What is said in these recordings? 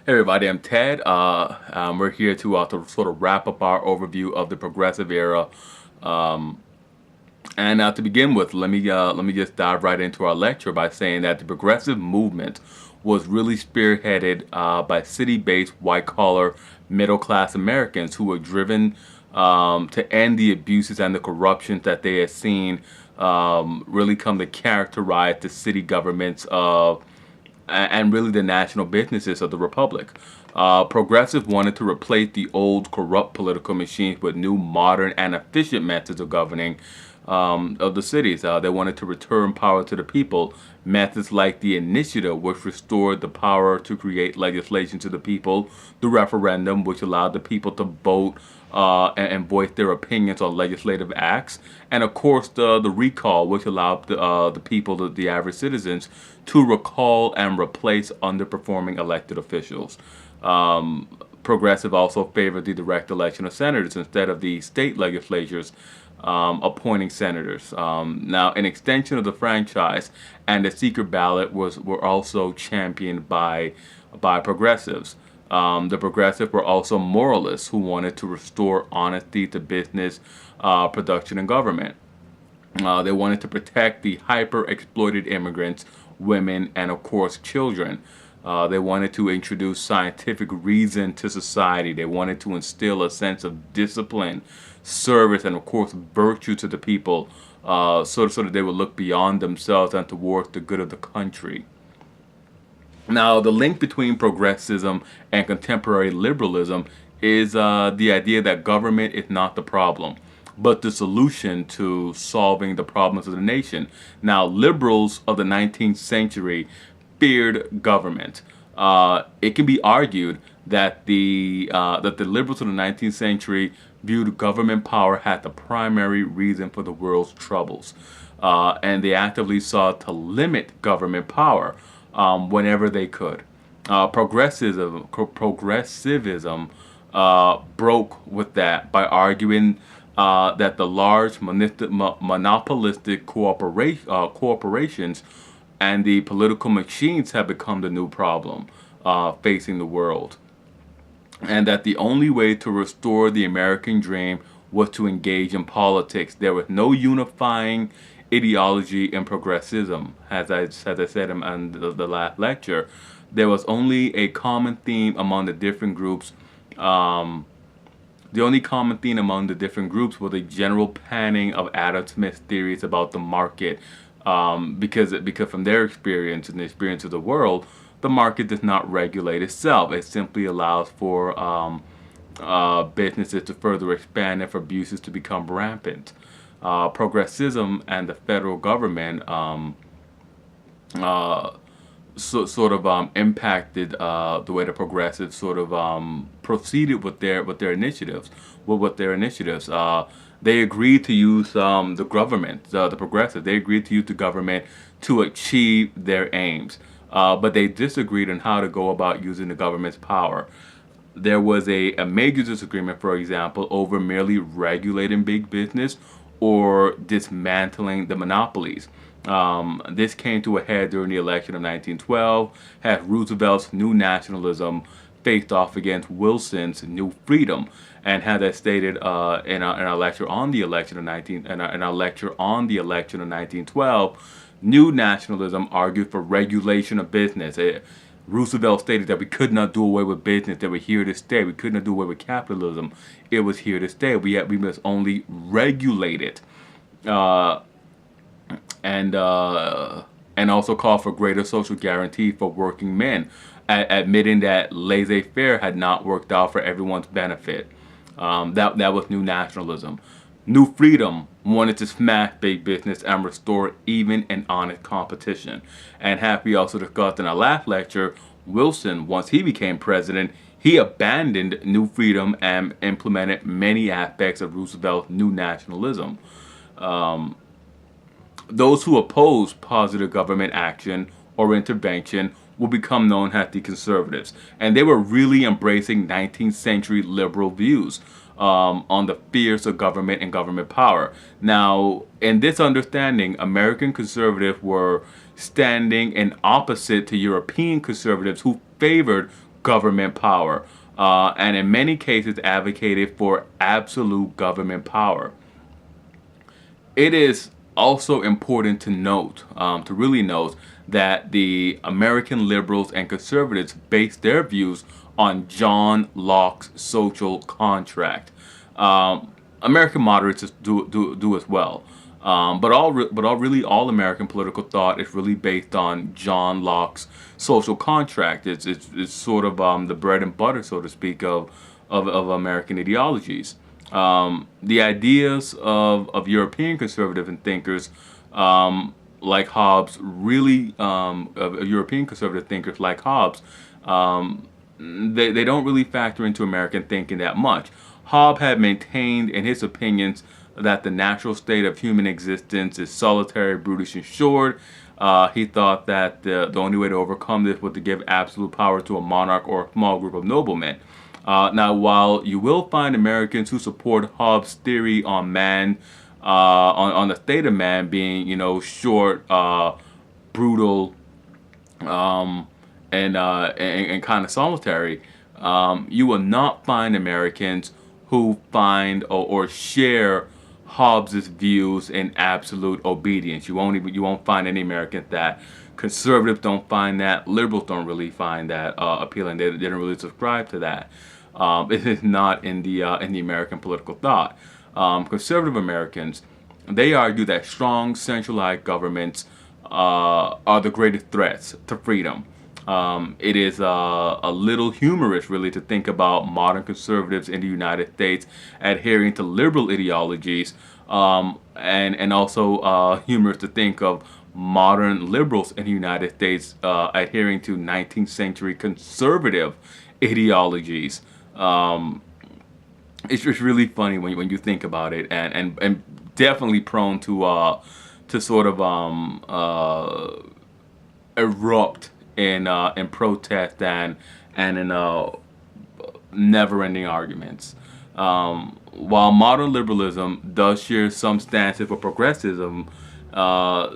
Hey everybody, I'm Ted. We're here to sort of wrap up our overview of the progressive era. Um, and to begin with, let me just dive right into our lecture by saying that the progressive movement was really spearheaded by city-based, white-collar, middle-class Americans who were driven to end the abuses and the corruption that they had seen really come to characterize the city governments of and really the national businesses of the republic. Progressives wanted to replace the old corrupt political machines with new, modern, and efficient methods of governing of the cities. They wanted to return power to the people. Methods like the initiative, which restored the power to create legislation to the people, the referendum, which allowed the people to vote and voice their opinions on legislative acts, and of course the recall, which allowed the people, the average citizens, to recall and replace underperforming elected officials. Progressive also favored the direct election of senators instead of the state legislatures appointing senators. Now, an extension of the franchise and the secret ballot were also championed by progressives. The progressives were also moralists who wanted to restore honesty to business, production, and government. They wanted to protect the hyper exploited immigrants, women, and of course, children. They wanted to introduce scientific reason to society. They wanted to instill a sense of discipline, service, and of course, virtue to the people, so that they would look beyond themselves and towards the good of the country. Now, the link between progressivism and contemporary liberalism is the idea that government is not the problem, but the solution to solving the problems of the nation. Now, liberals of the 19th century feared government. It can be argued that the liberals of the 19th century viewed government power as the primary reason for the world's troubles, and they actively sought to limit government power whenever they could. Progressivism broke with that by arguing that the large monopolistic corporations and the political machines have become the new problem facing the world, and that the only way to restore the American dream was to engage in politics. There was no unifying ideology in progressivism. As I said in the last lecture, there was only a common theme among the different groups. The only common theme among the different groups was a general panning of Adam Smith's theories about the market, because from their experience and the experience of the world, the market does not regulate itself. It simply allows for businesses to further expand and for abuses to become rampant. Progressivism and the federal government sort of impacted the way the progressives sort of proceeded with their initiatives. They agreed to use the government, the progressives. They agreed to use the government to achieve their aims, but they disagreed on how to go about using the government's power. There was a major disagreement, for example, over merely regulating big business or dismantling the monopolies. This came to a head during the election of 1912, as Roosevelt's New Nationalism faced off against Wilson's New Freedom. And as I stated in our lecture on the election of 1912, New Nationalism argued for regulation of business. Roosevelt stated that we could not do away with business, that we're here to stay. We could not do away with capitalism. It was here to stay. We must only regulate it. Uh, and also call for greater social guarantee for working men, admitting that laissez-faire had not worked out for everyone's benefit. That was New Nationalism. New Freedom wanted to smash big business and restore even and honest competition. And we also discussed in our last lecture, Wilson, once he became president, he abandoned New Freedom and implemented many aspects of Roosevelt's New Nationalism. Those who oppose positive government action or intervention will become known as the conservatives. And they were really embracing 19th century liberal views on the fears of government and government power. Now, in this understanding, American conservatives were standing in opposite to European conservatives who favored government power, and in many cases advocated for absolute government power. It is also important to note, to really note, that the American liberals and conservatives based their views on John Locke's social contract. American moderates do as well. Really all American political thought is really based on John Locke's social contract. It's sort of the bread and butter, so to speak, of American ideologies. The ideas of European conservative and thinkers like Hobbes of European conservative thinkers like Hobbes, they don't really factor into American thinking that much. Hobbes had maintained in his opinions that the natural state of human existence is solitary, brutish, and short. He thought that the only way to overcome this was to give absolute power to a monarch or a small group of noblemen. Now, while you will find Americans who support Hobbes' theory on man, on the state of man being, short, brutal, and kind of solitary, you will not find Americans who find or share Hobbes's views in absolute obedience. You won't find any Americans that. Conservatives don't find that. Liberals don't really find that appealing. They don't really subscribe to that. It is not in the American political thought. Conservative Americans, they argue that strong centralized governments are the greatest threats to freedom. It is a little humorous, really, to think about modern conservatives in the United States adhering to liberal ideologies, and also humorous to think of modern liberals in the United States adhering to 19th century conservative ideologies. It's just really funny when you think about it, and definitely prone to sort of erupt in protest and in never-ending arguments. While modern liberalism does share some stances for progressivism,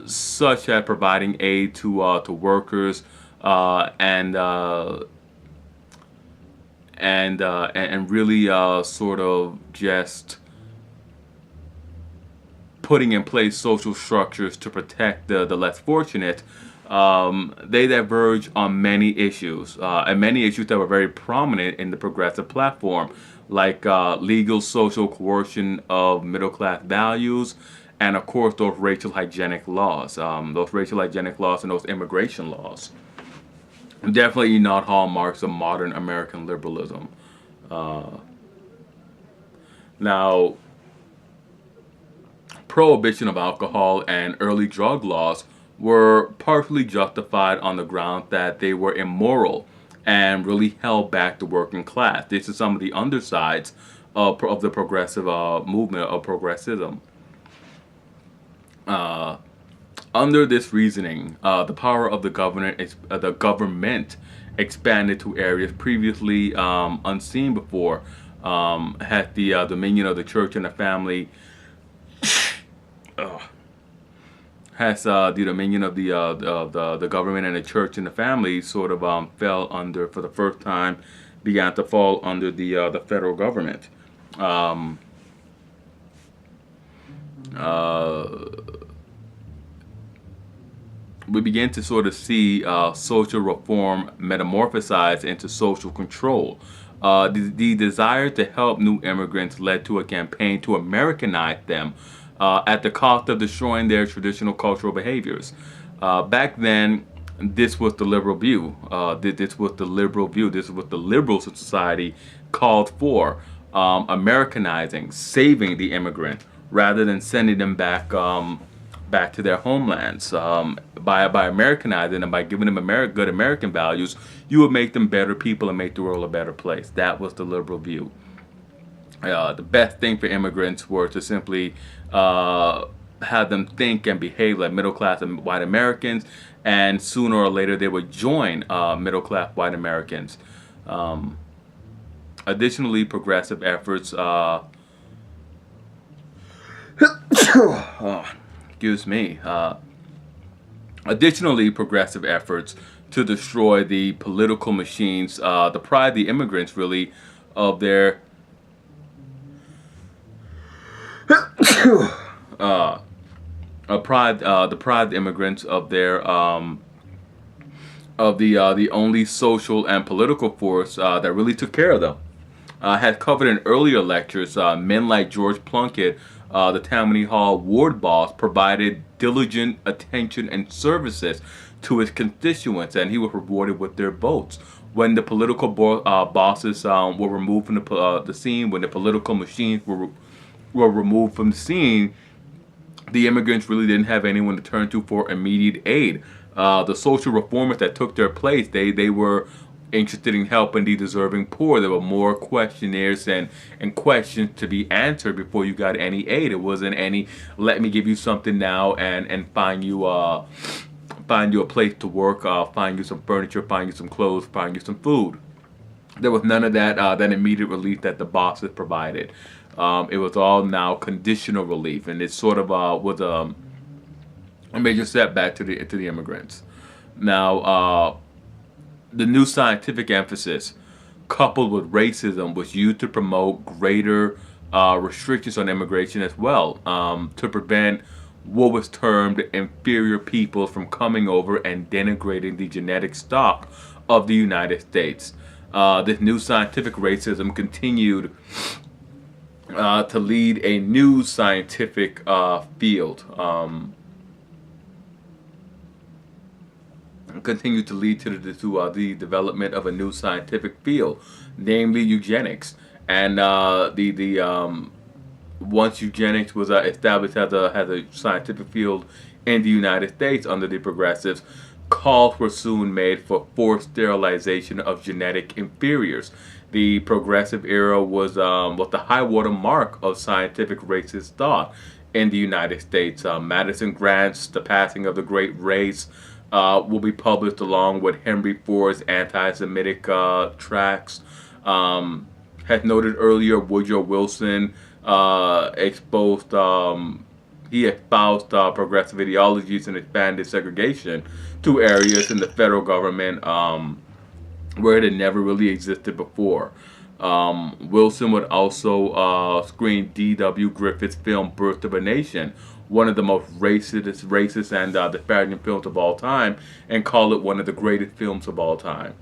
such as providing aid to workers and really sort of just putting in place social structures to protect the less fortunate, they diverge on many issues, and many issues that were very prominent in the progressive platform, like legal social coercion of middle-class values, and of course those racial hygienic laws, and those immigration laws. Definitely not hallmarks of modern American liberalism. Now, prohibition of alcohol and early drug laws were partially justified on the ground that they were immoral and really held back the working class. This is some of the undersides of the progressive movement of progressivism. Under this reasoning, the power of the government expanded to areas previously unseen before. Had the dominion of the church and the family. Has the dominion of the government and the church and the family sort of fell under, for the first time, began to fall under the federal government. We begin to sort of see social reform metamorphosize into social control. The desire to help new immigrants led to a campaign to Americanize them at the cost of destroying their traditional cultural behaviors. Back then, this was the liberal view. This was the liberal view. This is what the liberal society called for: Americanizing, saving the immigrant, rather than sending them back to their homelands. By Americanizing them, by giving them good American values, you would make them better people and make the world a better place. That was the liberal view. The best thing for immigrants were to simply have them think and behave like middle-class and white Americans, and sooner or later they would join middle-class white Americans. Additionally, progressive efforts Additionally, progressive efforts to destroy the political machines, deprive the immigrants really of their deprive the immigrants of their the only social and political force that really took care of them. Had covered in earlier lectures, men like George Plunkett, the Tammany Hall ward boss, provided diligent attention and services to his constituents, and he was rewarded with their votes. When the political bosses were removed from the scene, when the political machines were removed from the scene, the immigrants really didn't have anyone to turn to for immediate aid. The social reformers that took their place, they were interested in helping the deserving poor. There were more questionnaires and questions to be answered before you got any aid. It wasn't any, let me give you something now and find you a place to work, find you some furniture, find you some clothes, find you some food. There was none of that immediate relief that the bosses provided. It was all now conditional relief, and it sort of was a major setback to the immigrants. Now, the new scientific emphasis, coupled with racism, was used to promote greater restrictions on immigration as well, to prevent what was termed inferior peoples from coming over and denigrating the genetic stock of the United States. This new scientific racism continued to lead a new scientific field. Continue to lead to the development of a new scientific field, namely eugenics. And once eugenics was established as a scientific field in the United States under the progressives, calls were soon made for forced sterilization of genetic inferiors. The progressive era was the high water mark of scientific racist thought in the United States. Madison Grant's The Passing of the Great Race will be published along with Henry Ford's anti-Semitic tracts. As noted earlier, Woodrow Wilson espoused progressive ideologies and expanded segregation to areas in the federal government where it had never really existed before. Wilson would also screen D.W. Griffith's film Birth of a Nation, one of the most racist and disparaging films of all time, and call it one of the greatest films of all time.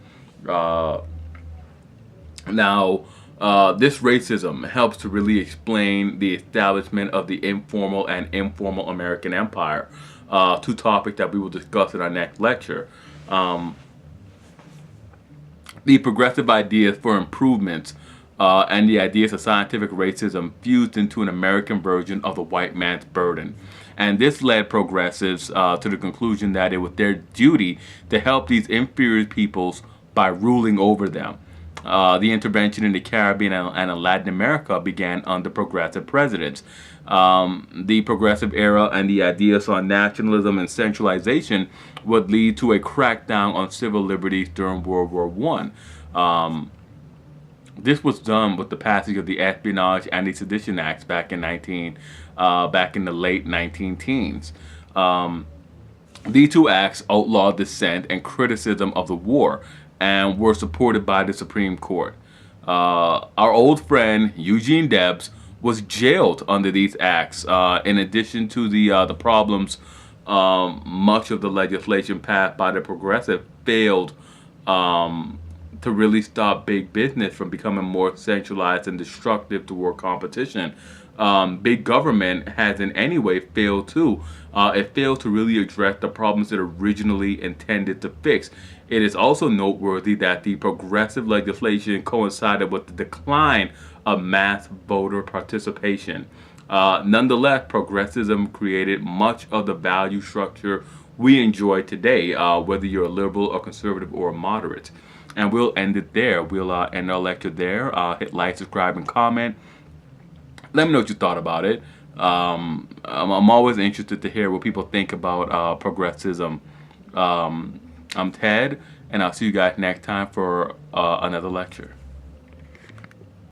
This racism helps to really explain the establishment of the informal and informal American empire, two topics that we will discuss in our next lecture. The progressive ideas for improvements and the ideas of scientific racism fused into an American version of the white man's burden. And this led progressives to the conclusion that it was their duty to help these inferior peoples by ruling over them. The intervention in the Caribbean and in Latin America began under progressive presidents. The progressive era and the ideas on nationalism and centralization would lead to a crackdown on civil liberties during World War I. This was done with the passage of the Espionage and the Sedition Acts back in the late 19-teens. These two acts outlawed dissent and criticism of the war and were supported by the Supreme Court. Our old friend Eugene Debs was jailed under these acts. In addition to the problems, much of the legislation passed by the progressive failed to really stop big business from becoming more centralized and destructive toward competition. Big government has in any way failed too. It failed to really address the problems it originally intended to fix. It is also noteworthy that the progressive legislation coincided with the decline of mass voter participation. Nonetheless, progressivism created much of the value structure we enjoy today, whether you're a liberal, a conservative, or a moderate. And we'll end it there. We'll end our lecture there. Hit like, subscribe, and comment. Let me know what you thought about it. I'm always interested to hear what people think about progressivism. I'm Ted, and I'll see you guys next time for another lecture.